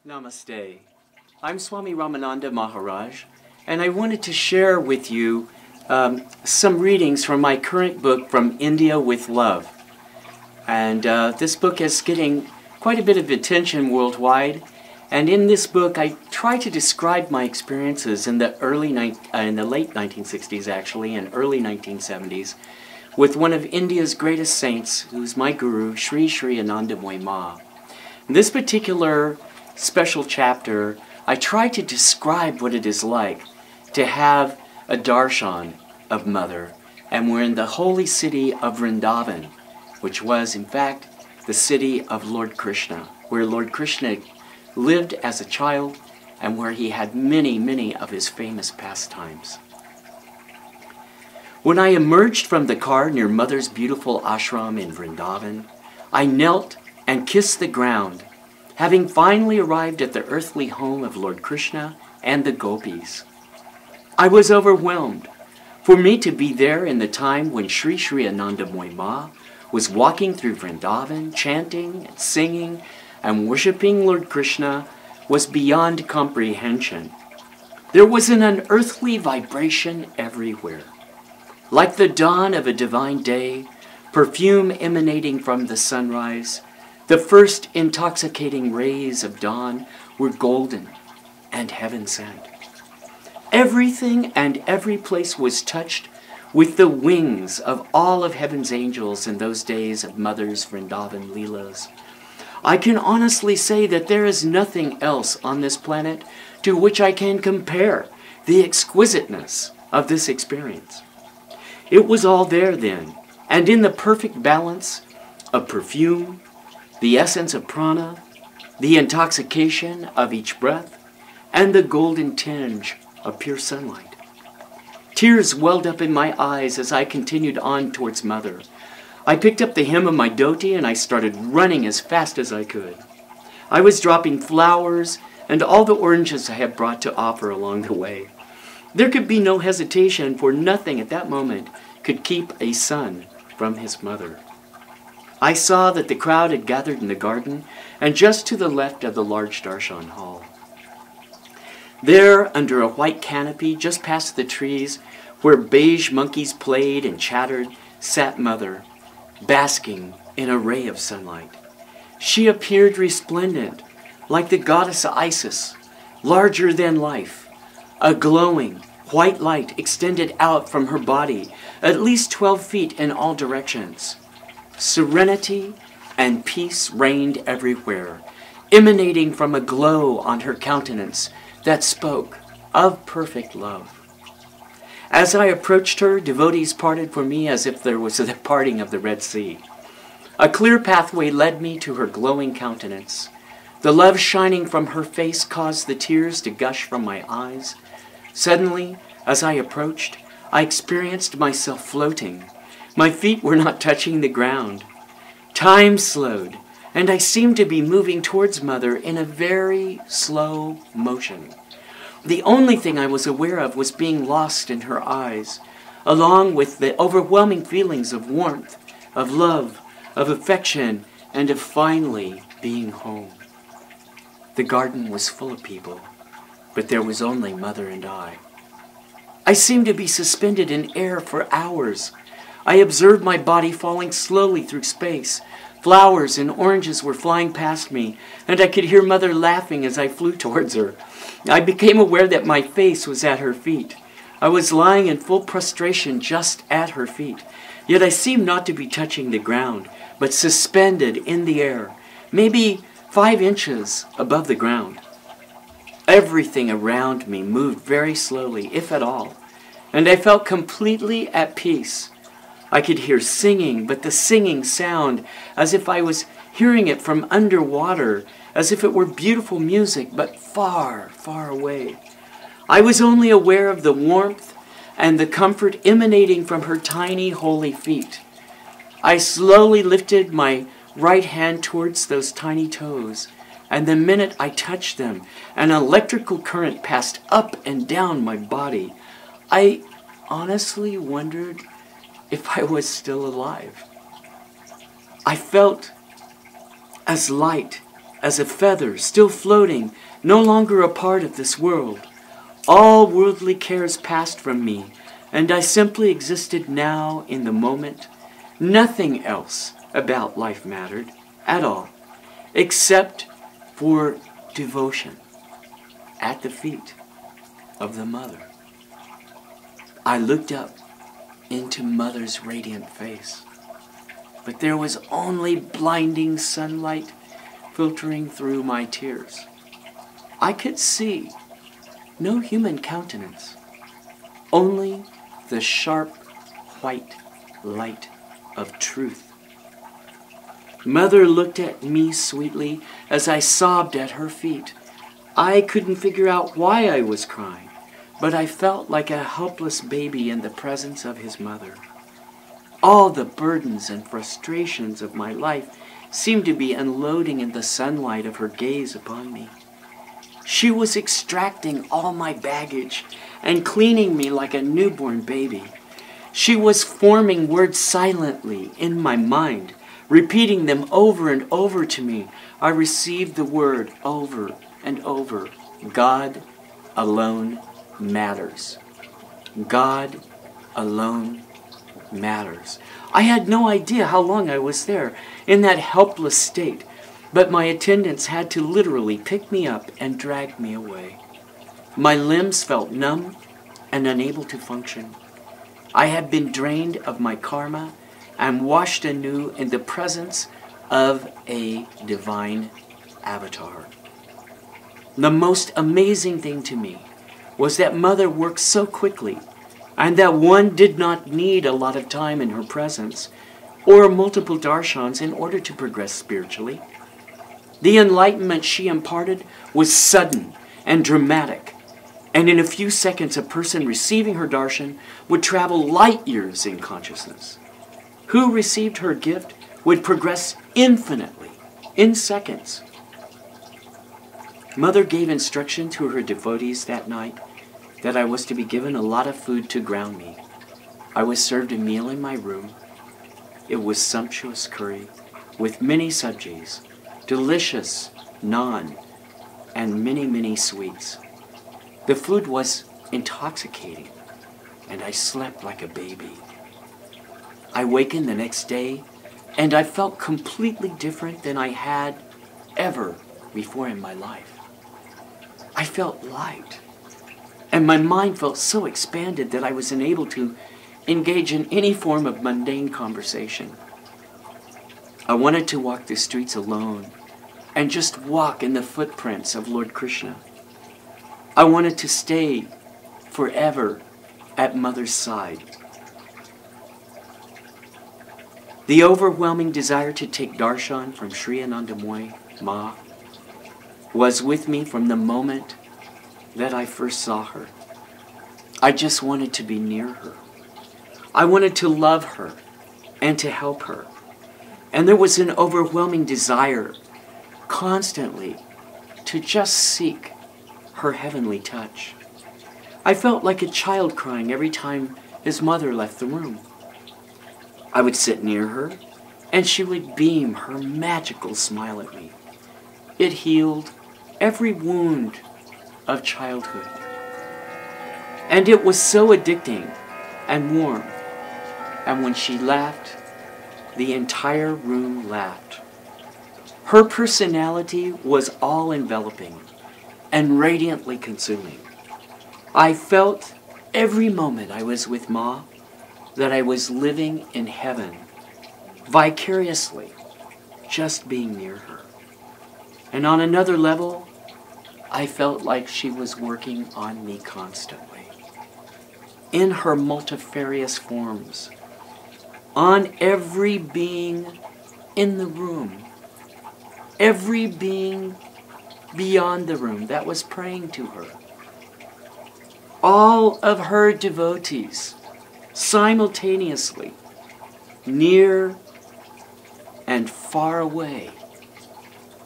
Namaste. I'm Swami Ramananda Maharaj, and I wanted to share with you some readings from my current book, From India with Love. And this book is getting quite a bit of attention worldwide. And in this book, I try to describe my experiences in the late 1960s, actually, and early 1970s, with one of India's greatest saints, who's my guru, Sri Anandamoy Ma. In this particular special chapter, I try to describe what it is like to have a darshan of Mother, and we're in the holy city of Vrindavan, which was, in fact, the city of Lord Krishna, where Lord Krishna lived as a child and where he had many, many of his famous pastimes. When I emerged from the car near Mother's beautiful ashram in Vrindavan, I knelt and kissed the ground, having finally arrived at the earthly home of Lord Krishna and the gopis. I was overwhelmed. For me to be there in the time when Sri Anandamoy Ma was walking through Vrindavan, chanting and singing and worshipping Lord Krishna was beyond comprehension. There was an unearthly vibration everywhere. Like the dawn of a divine day, perfume emanating from the sunrise, the first intoxicating rays of dawn were golden and heaven-sent. Everything and every place was touched with the wings of all of heaven's angels in those days of Mother's Vrindavan Leelas. I can honestly say that there is nothing else on this planet to which I can compare the exquisiteness of this experience. It was all there then, and in the perfect balance of perfume, the essence of prana, the intoxication of each breath, and the golden tinge of pure sunlight. Tears welled up in my eyes as I continued on towards Mother. I picked up the hem of my dhoti and I started running as fast as I could. I was dropping flowers and all the oranges I had brought to offer along the way. There could be no hesitation, for nothing at that moment could keep a son from his mother. I saw that the crowd had gathered in the garden and just to the left of the large darshan hall. There, under a white canopy, just past the trees, where beige monkeys played and chattered, sat Mother, basking in a ray of sunlight. She appeared resplendent, like the goddess Isis, larger than life. A glowing, white light extended out from her body, at least 12 feet in all directions. Serenity and peace reigned everywhere, emanating from a glow on her countenance that spoke of perfect love. As I approached her, devotees parted for me as if there was the parting of the Red Sea. A clear pathway led me to her glowing countenance. The love shining from her face caused the tears to gush from my eyes. Suddenly, as I approached, I experienced myself floating. My feet were not touching the ground. Time slowed, and I seemed to be moving towards Mother in a very slow motion. The only thing I was aware of was being lost in her eyes, along with the overwhelming feelings of warmth, of love, of affection, and of finally being home. The garden was full of people, but there was only Mother and I. I seemed to be suspended in air for hours. I observed my body falling slowly through space. Flowers and oranges were flying past me, and I could hear Mother laughing as I flew towards her. I became aware that my face was at her feet. I was lying in full prostration just at her feet, yet I seemed not to be touching the ground, but suspended in the air, maybe 5 inches above the ground. Everything around me moved very slowly, if at all, and I felt completely at peace. I could hear singing, but the singing sound as if I was hearing it from underwater, as if it were beautiful music, but far, far away. I was only aware of the warmth and the comfort emanating from her tiny, holy feet. I slowly lifted my right hand towards those tiny toes, and the minute I touched them, an electrical current passed up and down my body. I honestly wondered if I was still alive. I felt as light as a feather still floating, no longer a part of this world. All worldly cares passed from me, and I simply existed now in the moment. Nothing else about life mattered at all, except for devotion at the feet of the Mother. I looked up into Mother's radiant face, but there was only blinding sunlight filtering through my tears. I could see no human countenance, only the sharp white light of truth. Mother looked at me sweetly as I sobbed at her feet. I couldn't figure out why I was crying, but I felt like a helpless baby in the presence of his mother. All the burdens and frustrations of my life seemed to be unloading in the sunlight of her gaze upon me. She was extracting all my baggage and cleaning me like a newborn baby. She was forming words silently in my mind, repeating them over and over to me. I received the word over and over. God alone matters. God alone matters. I had no idea how long I was there in that helpless state, but my attendants had to literally pick me up and drag me away. My limbs felt numb and unable to function. I had been drained of my karma and washed anew in the presence of a divine avatar. The most amazing thing to me was that Mother worked so quickly, and that one did not need a lot of time in her presence or multiple darshans in order to progress spiritually. The enlightenment she imparted was sudden and dramatic, and in a few seconds a person receiving her darshan would travel light years in consciousness. Who received her gift would progress infinitely in seconds. Mother gave instruction to her devotees that night that I was to be given a lot of food to ground me. I was served a meal in my room. It was sumptuous curry with many sabjis, delicious naan, and many sweets. The food was intoxicating, and I slept like a baby. I wakened the next day, and I felt completely different than I had ever before in my life. I felt light, and my mind felt so expanded that I was unable to engage in any form of mundane conversation. I wanted to walk the streets alone and just walk in the footprints of Lord Krishna. I wanted to stay forever at Mother's side. The overwhelming desire to take darshan from Sri Anandamoy Ma was with me from the moment that I first saw her. I just wanted to be near her. I wanted to love her and to help her. And there was an overwhelming desire constantly to just seek her heavenly touch. I felt like a child crying every time his mother left the room. I would sit near her, and she would beam her magical smile at me. It healed every wound of childhood. And it was so addicting and warm. And when she laughed, the entire room laughed. Her personality was all-enveloping and radiantly consuming. I felt every moment I was with Ma that I was living in heaven, vicariously, just being near her. And on another level, I felt like she was working on me constantly, in her multifarious forms, on every being in the room, every being beyond the room that was praying to her. All of her devotees, simultaneously, near and far away,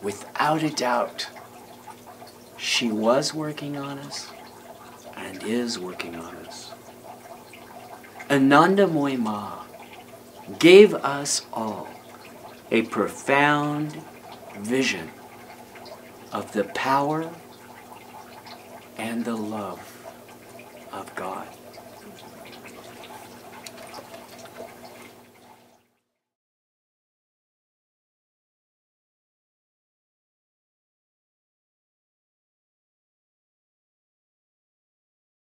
without a doubt, she was working on us and is working on us. Anandamoy Ma gave us all a profound vision of the power and the love of God.